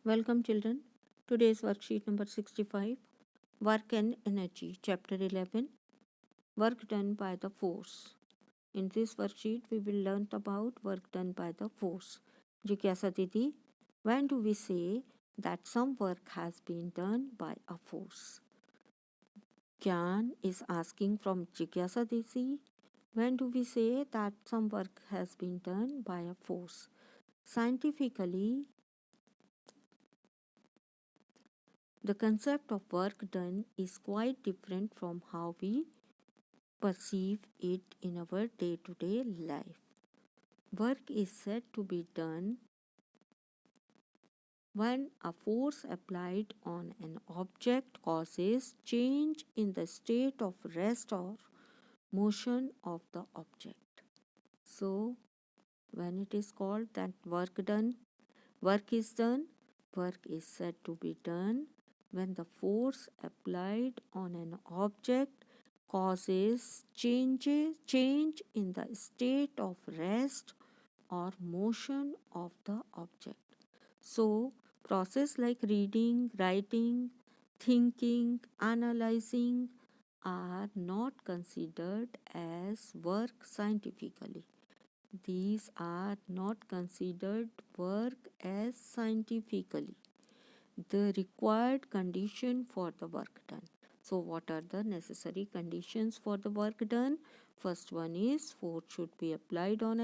Welcome children. Today's worksheet number 65, Work and Energy, Chapter 11, Work done by the force. In this worksheet, we will learn about work done by the force. Jigyasa Didi, when do we say that some work has been done by a force? Gyan is asking from Jigyasa Didi, when do we say that some work has been done by a force? Scientifically, the concept of work done is quite different from how we perceive it in our day-to-day life. Work is said to be done when a force applied on an object causes change in the state of rest or motion of the object. So, when it is called that work is done, work is said to be done when the force applied on an object causes change in the state of rest or motion of the object. So, process like reading, writing, thinking, analyzing are not considered as work scientifically. These are not considered work as scientifically the required condition for the work done. So, what are the necessary conditions for the work done? First one is force should be applied on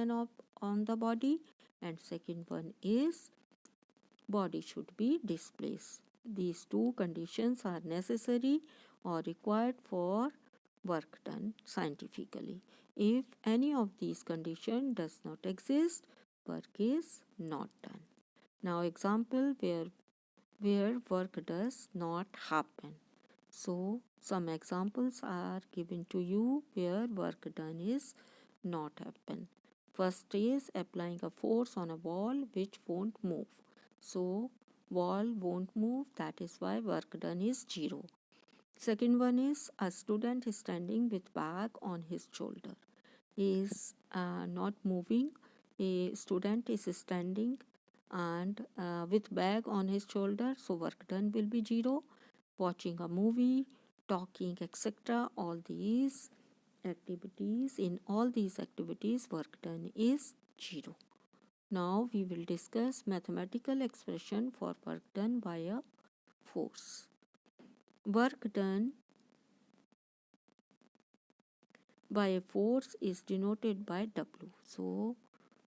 on the body, and second one is body should be displaced. These two conditions are necessary or required for work done scientifically. If any of these conditions does not exist, work is not done. Now example where work does not happen. So some examples are given to you where work done is not happen. First is applying a force on a wall which won't move. So wall won't move, that is why work done is 0. Second one is a student is standing with bag on his shoulder. He is not moving. A student is standing and with bag on his shoulder, so work done will be 0. Watching a movie, talking, etc. All these activities, in all these activities, work done is 0. Now we will discuss mathematical expression for work done by a force. Work done by a force is denoted by W. So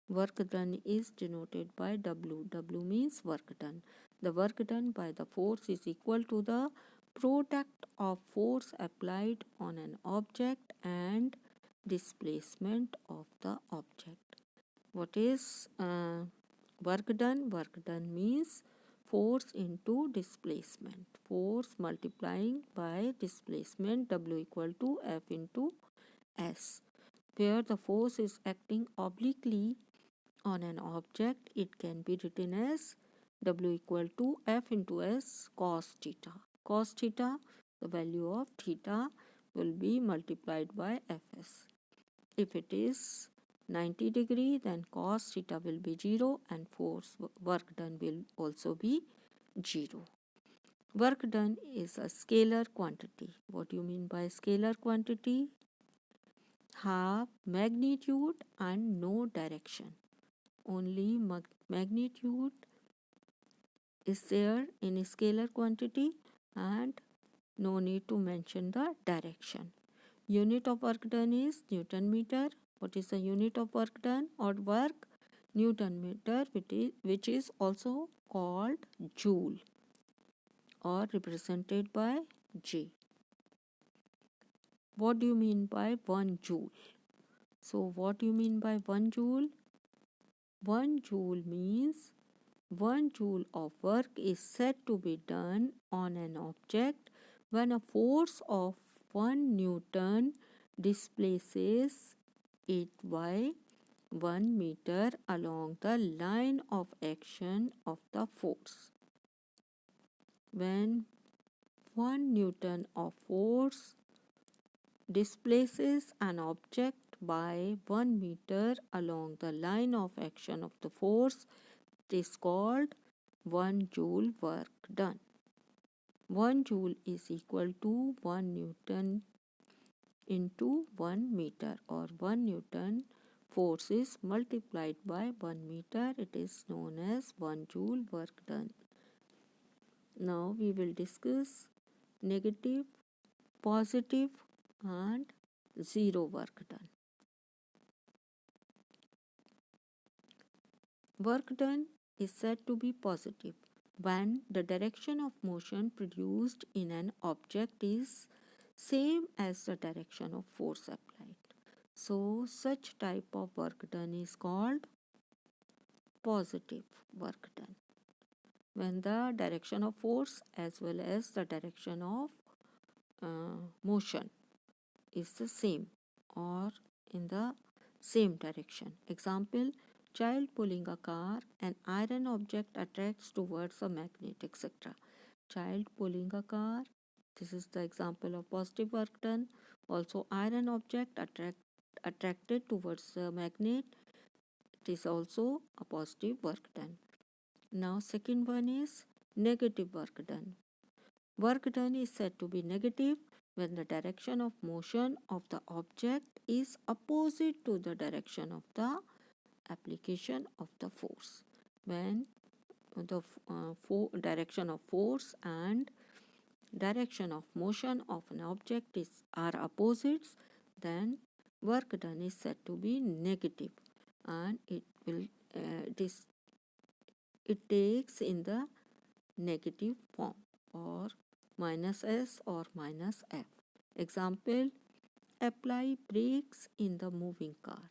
work done is denoted by W. W means work done. The work done by the force is equal to the product of force applied on an object and displacement of the object. What is work done? Work done means force into displacement. Force multiplying by displacement, W equal to F into S. Where the force is acting obliquely on an object, it can be written as W equal to F into S cos theta. Cos theta, the value of theta will be multiplied by Fs. If it is 90 degree, then cos theta will be 0 and force work done will also be 0. Work done is a scalar quantity. What do you mean by scalar quantity? Have magnitude and no direction. Only magnitude is there in a scalar quantity and no need to mention the direction. Unit of work done is Newton meter. What is the unit of work done or work? Newton meter, which is also called joule or represented by J. What do you mean by 1 joule? So what do you mean by 1 joule? 1 joule means 1 joule of work is said to be done on an object when a force of 1 Newton displaces it by 1 meter along the line of action of the force. When 1 Newton of force displaces an object by 1 meter along the line of action of the force, it is called 1 joule work done. 1 joule is equal to 1 Newton into 1 meter, or 1 Newton force is multiplied by 1 meter. It is known as 1 joule work done. Now we will discuss negative, positive and zero work done. Work done is said to be positive when the direction of motion produced in an object is same as the direction of force applied. So such type of work done is called positive work done, when the direction of force as well as the direction of motion is the same or in the same direction. Example, child pulling a car, an iron object attracts towards a magnet, etc. Child pulling a car, this is the example of positive work done. Also, iron object attracted towards the magnet, it is also a positive work done. Now, second one is negative work done. Work done is said to be negative when the direction of motion of the object is opposite to the direction of the application of the force. When the direction of force and direction of motion of an object are opposites, then work done is said to be negative, and it takes in the negative form, or minus s or minus f. Example, apply brakes in the moving car.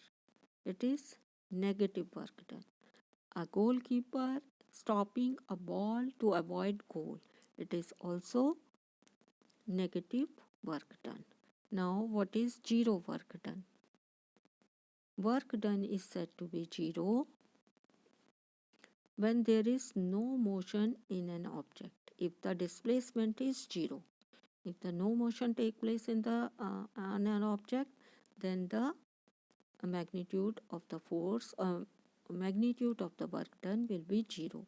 It is negative work done. A goalkeeper stopping a ball to avoid goal. It is also negative work done. Now, what is zero work done? Work done is said to be zero when there is no motion in an object, if the displacement is zero. If the no motion take place in the on an object, then the magnitude of the force, magnitude of the work done will be zero,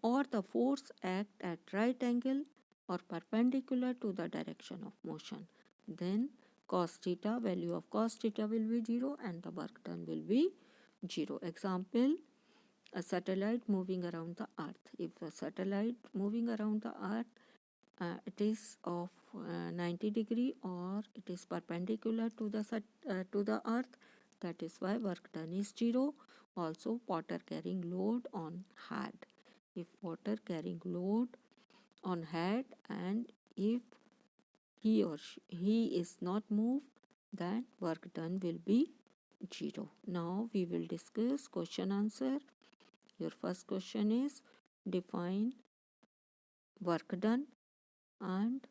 or the force act at right angle or perpendicular to the direction of motion. Then cos theta, value of cos theta will be zero and the work done will be zero. Example, a satellite moving around the earth. If a satellite moving around the earth, it is of 90 degree or it is perpendicular to the earth, that is why work done is zero. Also, water carrying load on head. If water carrying load on head and if he is not moved, then work done will be zero. Now we will discuss question answer. Your first question is, define work done and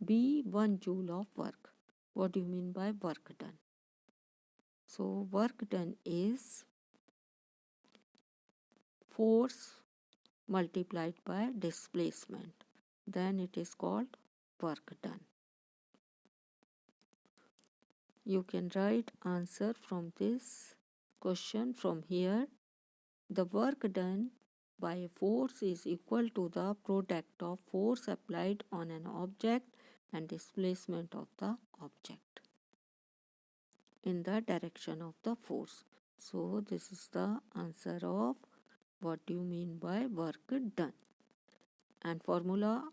be 1 joule of work. What do you mean by work done? So work done is force multiplied by displacement. Then it is called work done. You can write answer from this question from here. The work done by a force is equal to the product of force applied on an object and displacement of the object in the direction of the force. So this is the answer of what do you mean by work done. And formula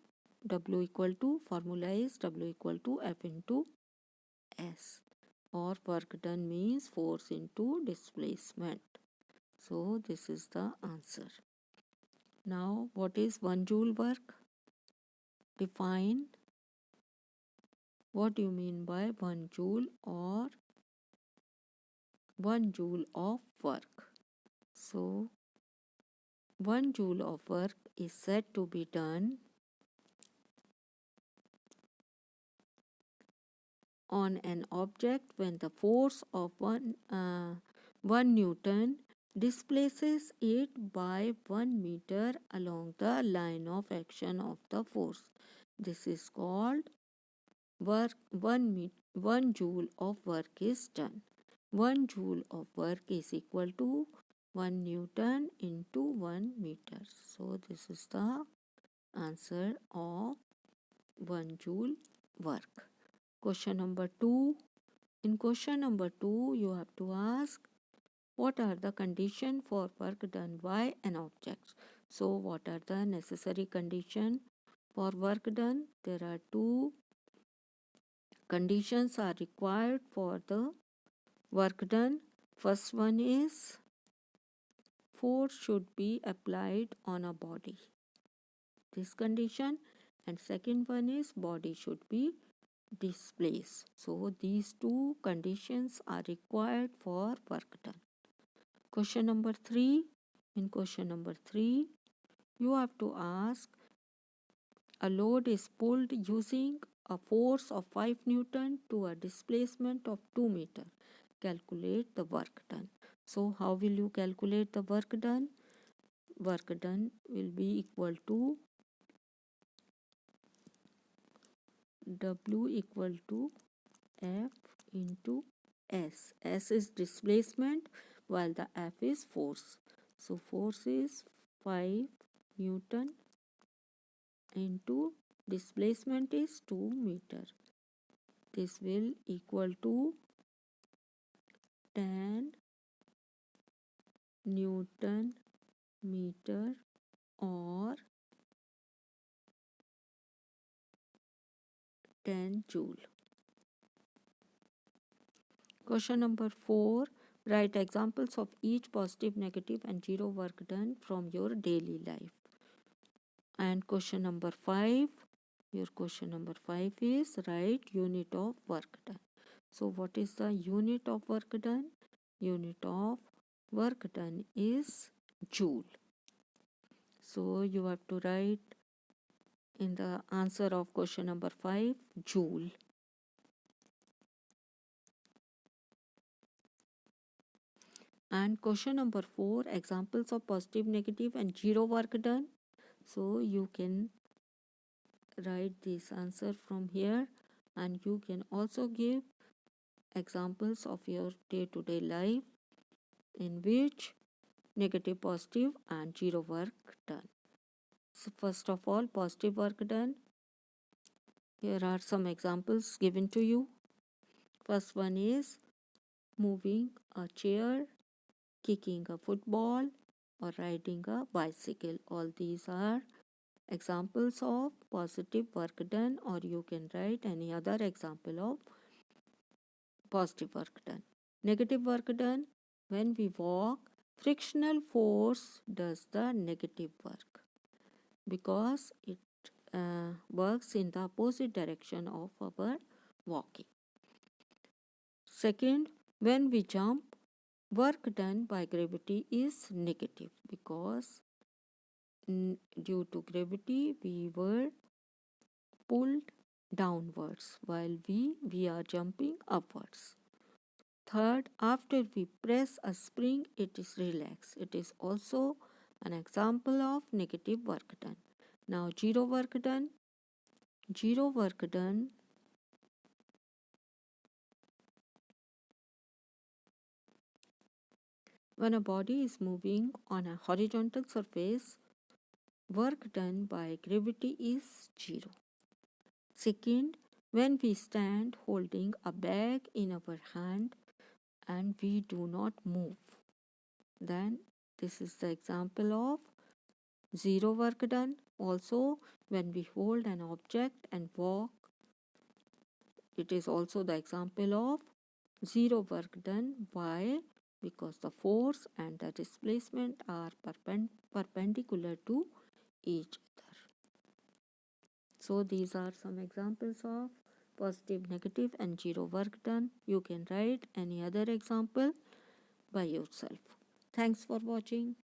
W is W equal to F into S, or work done means force into displacement. So this is the answer. Now what is 1 joule work? Define what do you mean by 1 joule or 1 joule of work. So 1 joule of work is said to be done on an object when the force of 1 Newton displaces it by 1 meter along the line of action of the force. This is called work. 1 joule of work is done. 1 joule of work is equal to 1 Newton into 1 meter. So this is the answer of 1 joule work. Question number 2. In question number 2, you have to ask what are the conditions for work done by an object. So what are the necessary conditions for work done? There are two conditions are required for the work done. First one is force should be applied on a body. This condition. And second one is body should be displaced. So these two conditions are required for work done. Question number 3. In question number 3, you have to ask a load is pulled using a force of 5 Newton to a displacement of 2 meter. Calculate the work done. So how will you calculate the work done? Work done will be equal to W equal to F into S. S is displacement while the F is force. So force is 5 Newton into displacement is 2 meter. This will equal to 10 Newton meter or 10 joule. Question number 4. Write examples of each positive, negative and zero work done from your daily life. And question number 5. Your question number 5 is write unit of work done. So what is the unit of work done? Unit of work done is joule. So you have to write in the answer of question number 5 joule. And question number 4, examples of positive, negative and zero work done. So you can write this answer from here, and you can also give examples of your day-to-day life in which negative, positive and zero work done. So first of all, positive work done. Here are some examples given to you. First one is moving a chair, kicking a football or riding a bicycle. All these are examples of positive work done, or you can write any other example of positive work done. Negative work done, when we walk, frictional force does the negative work because it works in the opposite direction of our walking. Second, when we jump, work done by gravity is negative because due to gravity we were pulled downwards while we are jumping upwards. Third, after we press a spring, it is relaxed. It is also an example of negative work done. Now, zero work done. Zero work done. When a body is moving on a horizontal surface, work done by gravity is zero. Second, when we stand holding a bag in our hand and we do not move, then this is the example of zero work done. Also, when we hold an object and walk, it is also the example of zero work done. Why? Because the force and the displacement are perpendicular to each other. So these are some examples of positive, negative and zero work done. You can write any other example by yourself. Thanks for watching.